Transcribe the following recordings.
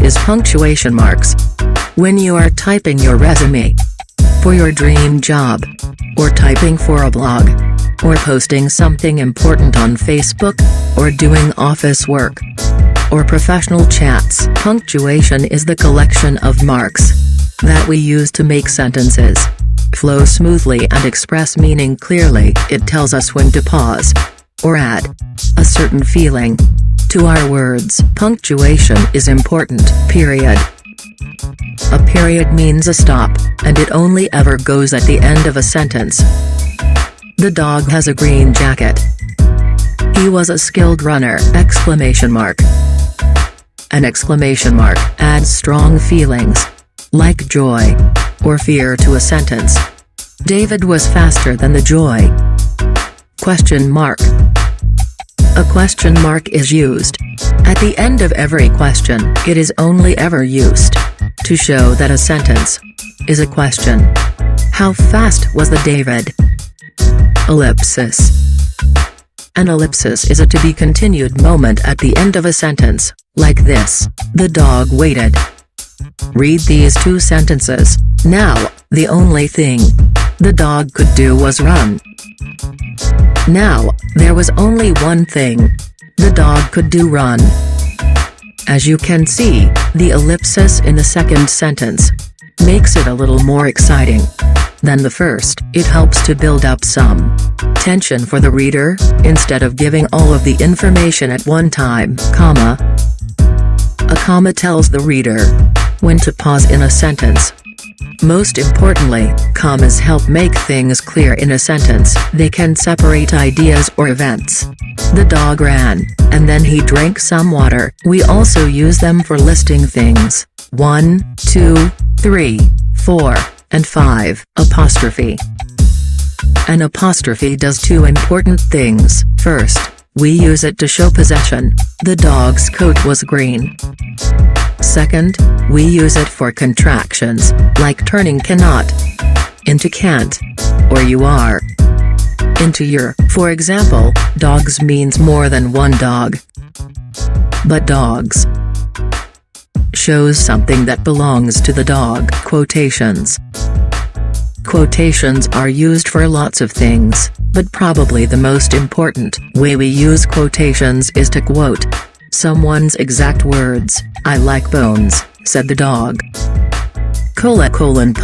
is punctuation marks. When you are typing your resume for your dream job, or typing for a blog, or posting something important on Facebook, or doing office work, or professional chats. Punctuation is the collection of marks that we use to make sentences flow smoothly and express meaning clearly. It tells us when to pause or add a certain feeling to our words. Punctuation is important. Period. A period means a stop, and it only ever goes at the end of a sentence. The dog has a green jacket. He was a skilled runner! Exclamation mark. An exclamation mark adds strong feelings, like joy or fear, to a sentence. David was faster than the joy. Question mark. A question mark is used at the end of every question. It is only ever used to show that a sentence is a question. How fast was the David? Ellipsis. An ellipsis is a to be continued moment at the end of a sentence, like this: the dog waited. Read these two sentences. Now, the only thing the dog could do was run. Now, there was only one thing the dog could do: run. As you can see, the ellipsis in the second sentence makes it a little more exciting than the first. It helps to build up some tension for the reader, instead of giving all of the information at one time. Comma. A comma tells the reader when to pause in a sentence. Most importantly, commas help make things clear in a sentence. They can separate ideas or events. The dog ran, and then he drank some water. We also use them for listing things. 1, 2, 3, 4, and 5. Apostrophe. An apostrophe does two important things. First, we use it to show possession. The dog's coat was green. Second, we use it for contractions, like turning cannot into can't, or you are into you're. For example, dogs means more than one dog. But dogs shows something that belongs to the dog. Quotations. Quotations are used for lots of things, but probably the most important way we use quotations is to quote someone's exact words. "I like bones," said the dog.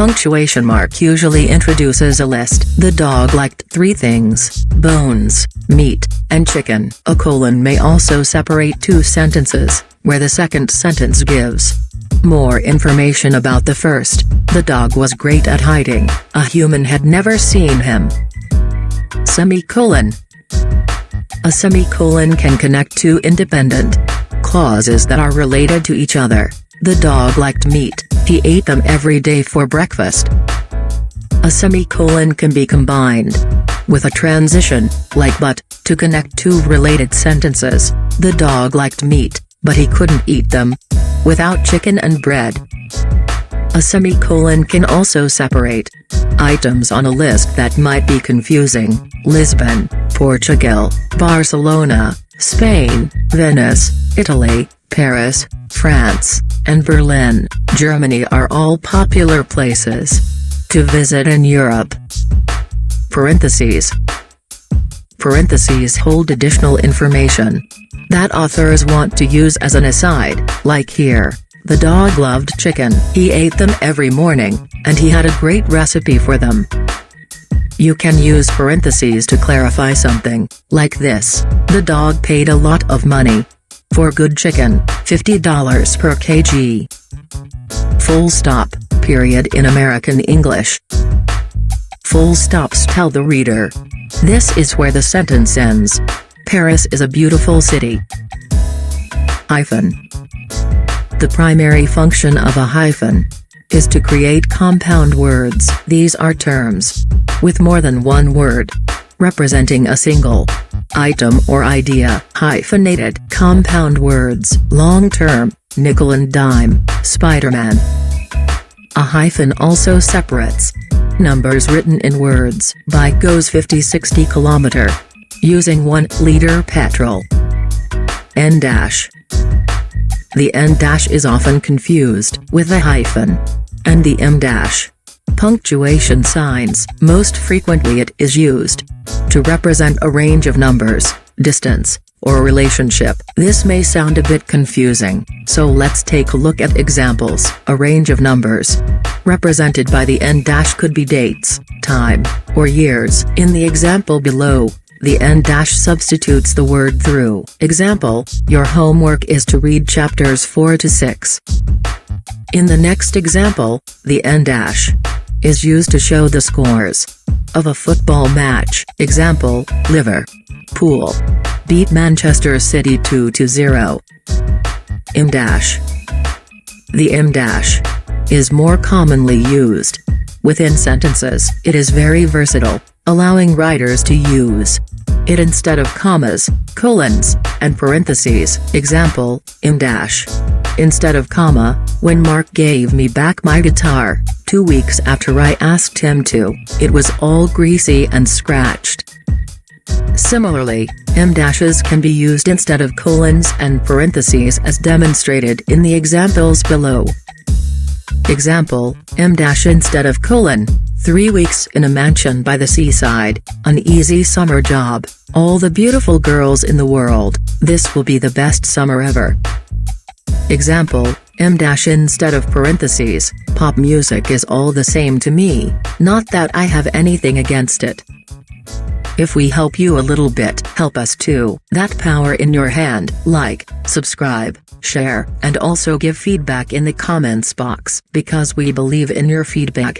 Punctuation mark usually introduces a list. The dog liked 3 things: bones, meat, and chicken. A colon may also separate 2 sentences, where the second sentence gives more information about the first. The dog was great at hiding. A human had never seen him. Semicolon. A semicolon can connect 2 independent clauses that are related to each other. The dog liked meat. He ate them every day for breakfast. A semicolon can be combined with a transition, like but, to connect 2 related sentences. The dog liked meat, but he couldn't eat them without chicken and bread. A semicolon can also separate items on a list that might be confusing. Lisbon, Portugal, Barcelona, Spain, Venice, Italy, Paris, France, and Berlin, Germany are all popular places to visit in Europe. Parentheses. Parentheses hold additional information that authors want to use as an aside, like here: the dog loved chicken. He ate them every morning, and he had a great recipe for them. You can use parentheses to clarify something, like this: the dog paid a lot of money for good chicken, $50 per kg. Full stop, period in American English. Full stops tell the reader this is where the sentence ends. Paris is a beautiful city. Hyphen. The primary function of a hyphen is to create compound words. These are terms with more than one word representing a single item or idea. Hyphenated compound words: long term, nickel and dime, Spider-Man. A hyphen also separates numbers written in words. Bike goes 50-60 km using 1 liter petrol. N dash. The N dash is often confused with a hyphen and the M dash. Punctuation signs. Most frequently it is used to represent a range of numbers, distance, or relationship. This may sound a bit confusing, so let's take a look at examples. A range of numbers represented by the N dash could be dates, time, or years. In the example below, the N dash substitutes the word through. Example, your homework is to read chapters 4 to 6. In the next example, the N dash is used to show the scores of a football match. Example, Liverpool beat Manchester City 2-0. M dash. The M dash is more commonly used within sentences. It is very versatile, allowing writers to use it instead of commas, colons, and parentheses. Example, M dash. Instead of comma, when Mark gave me back my guitar, 2 weeks after I asked him to, it was all greasy and scratched. Similarly, M dashes can be used instead of colons and parentheses as demonstrated in the examples below. Example, M dash instead of colon, 3 weeks in a mansion by the seaside, an easy summer job, all the beautiful girls in the world, this will be the best summer ever. Example, M dash instead of parentheses, pop music is all the same to me, not that I have anything against it. If we help you a little bit, help us too. That power in your hand. Like, subscribe, share, and also give feedback in the comments box, because we believe in your feedback.